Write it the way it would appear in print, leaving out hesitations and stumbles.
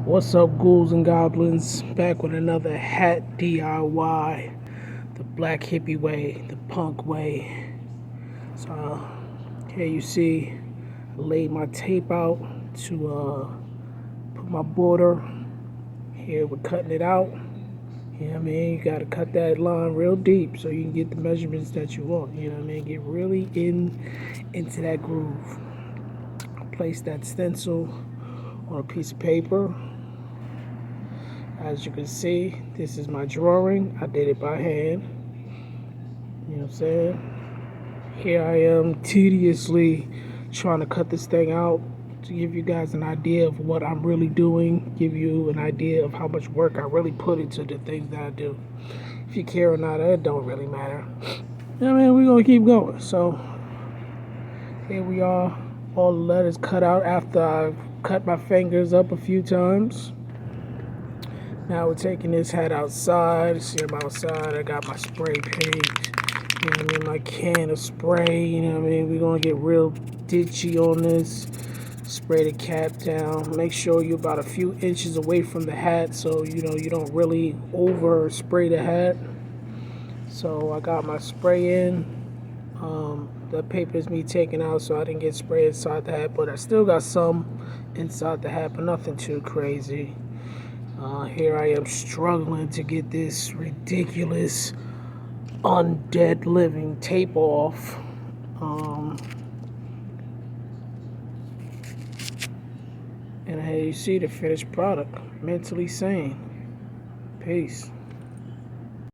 What's up, ghouls and goblins? Back with another hat DIY, the black hippie way, the punk way. So here you see, I laid my tape out to put my border. Here we're cutting it out. You know what I mean? You gotta cut that line real deep so you can get the measurements that you want. You know what I mean? Get really into that groove. Place that stencil on a piece of paper. As you can see, this is my drawing. I did it by hand. You know what I'm saying? Here I am tediously trying to cut this thing out to give you guys an idea of what I'm really doing, give you an idea of how much work I really put into the things that I do. If you care or not, it don't really matter. You know what I mean? We're going to keep going. So here we are, all the letters cut out after I've cut my fingers up a few times. Now we're taking this hat outside. See, I'm outside. I got my spray paint. You know what I mean? My can of spray. You know what I mean? We're going to get real ditchy on this. Spray the cap down. Make sure you're about a few inches away from the hat so you don't really over spray the hat. So I got my spray in. The paper is me taking out so I didn't get spray inside the hat. But I still got some inside the hat, but nothing too crazy. Here I am struggling to get this ridiculous undead living tape off. And here you see the finished product. Mentally sane. Peace.